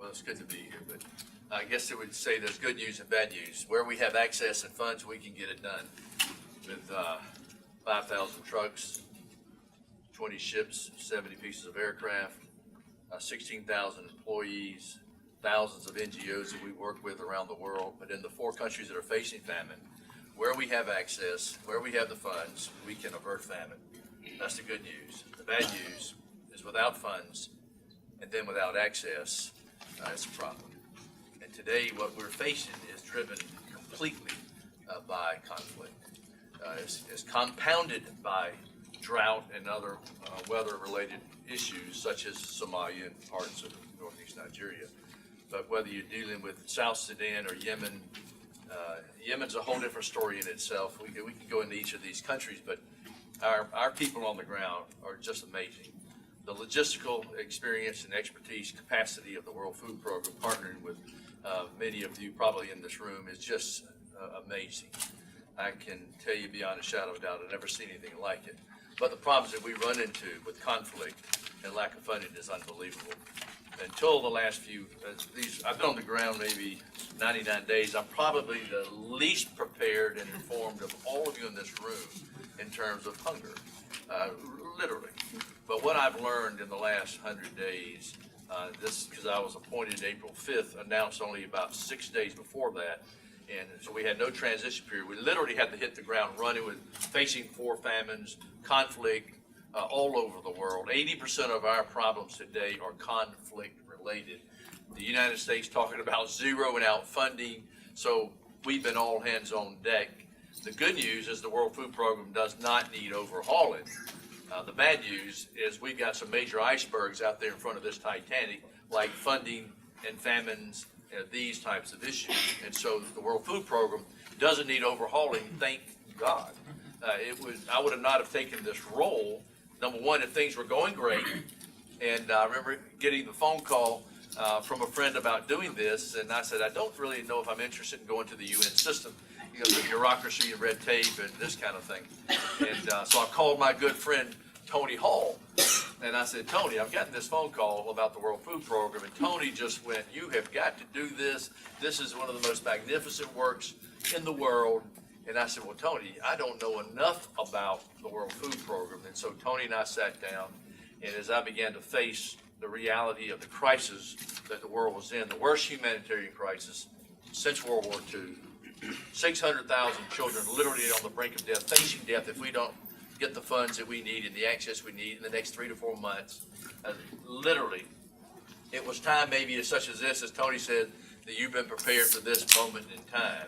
Well, it's good to be here, but I guess it would say there's good news and bad news. Where we have access and funds, we can get it done with 5,000 trucks, 20 ships, 70 pieces of aircraft, 16,000 employees, thousands of NGOs that we work with around the world. But in the 4 countries that are facing famine, where we have access, where we have the funds, we can avert famine. That's the good news. The bad news is without funds and then without access, it's a problem. And today what we're facing is driven completely by conflict. It's compounded by drought and other weather-related issues such as Somalia and parts of northeast Nigeria. But whether you're dealing with South Sudan or Yemen, Yemen's a whole different story in itself. We can go into each of these countries, but our people on the ground are just amazing. The logistical experience and expertise, capacity of the World Food Program, partnering with many of you probably in this room, is just amazing. I can tell you beyond a shadow of doubt, I've never seen anything like it. But the problems that we run into with conflict and lack of funding is unbelievable. Until the last few, I've been on the ground maybe 99 days. I'm probably the least prepared and informed of all of you in this room in terms of hunger, literally. But what I've learned in the last 100 days, because I was appointed April 5th, announced only about 6 days before that, and so we had no transition period. We literally had to hit the ground running with facing 4 famines, conflict, all over the world. 80% of our problems today are conflict related. The United States talking about zeroing out funding, so we've been all hands on deck. The good news is the World Food Program does not need overhauling. The bad news is we've got some major icebergs out there in front of this Titanic, like funding and famines, these types of issues. And so the World Food Program doesn't need overhauling, thank God. I would have not have taken this role, number one, if things were going great. And I remember getting the phone call from a friend about doing this, and I said, I don't really know if I'm interested in going to the UN system, because of bureaucracy and red tape and this kind of thing. And so I called my good friend Tony Hall, and I said, Tony, I've gotten this phone call about the World Food Program, and Tony just went, you have got to do this. This is one of the most magnificent works in the world. And I said, well, Tony, I don't know enough about the World Food Program. And so Tony and I sat down, and as I began to face the reality of the crisis that the world was in, the worst humanitarian crisis since World War II, 600,000 children literally on the brink of death, facing death if we don't get the funds that we need and the access we need in the next 3 to 4 months. Literally, it was time maybe as such as this, as Tony said, that you've been prepared for this moment in time.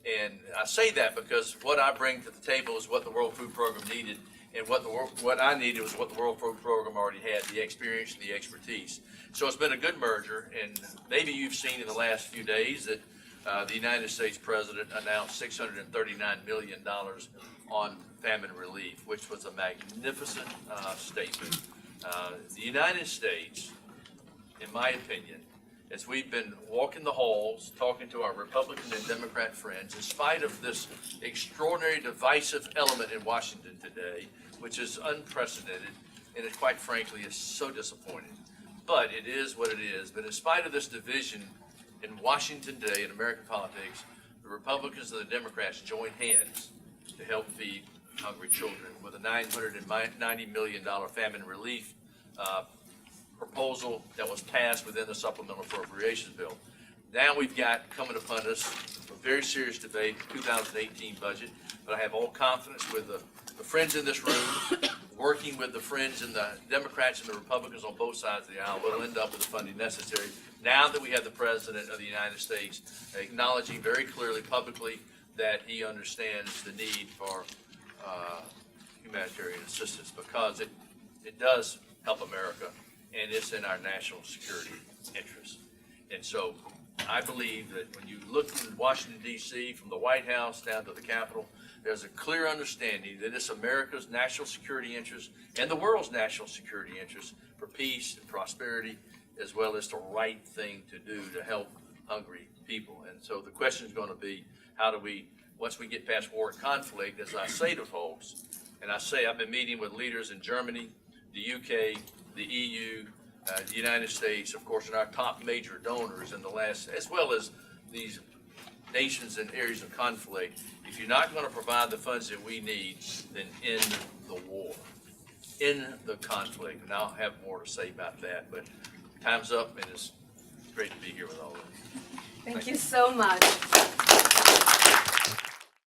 And I say that because what I bring to the table is what the World Food Program needed, and what I needed was what the World Food Program already had, the experience and the expertise. So it's been a good merger, and maybe you've seen in the last few days that the United States President announced $639 million on famine relief, which was a magnificent statement. The United States, in my opinion, as we've been walking the halls, talking to our Republican and Democrat friends, in spite of this extraordinary divisive element in Washington today, which is unprecedented, and it quite frankly is so disappointing. But it is what it is. But in spite of this division in Washington today in American politics, the Republicans and the Democrats joined hands to help feed hungry children with a $990 million famine relief proposal that was passed within the supplemental appropriations bill. Now we've got coming upon us a very serious debate, 2018 budget, but I have all confidence with the friends in this room, working with the friends and the Democrats and the Republicans on both sides of the aisle, we'll end up with the funding necessary. Now that we have the President of the United States acknowledging very clearly publicly that he understands the need for humanitarian assistance, because it does help America, and it's in our national security interest. And so I believe that when you look in Washington, D.C., from the White House down to the Capitol, there's a clear understanding that it's America's national security interest and the world's national security interest for peace and prosperity, as well as the right thing to do to help hungry people. And so the question is going to be, how do we, once we get past war and conflict, as I say to folks, and I say I've been meeting with leaders in Germany, the UK, the EU, The United States, of course, are our top major donors in the last, as well as these nations and areas of conflict. If you're not going to provide the funds that we need, then end the war, end the conflict. And I'll have more to say about that, but time's up, and it's great to be here with all of you. Thank you so much.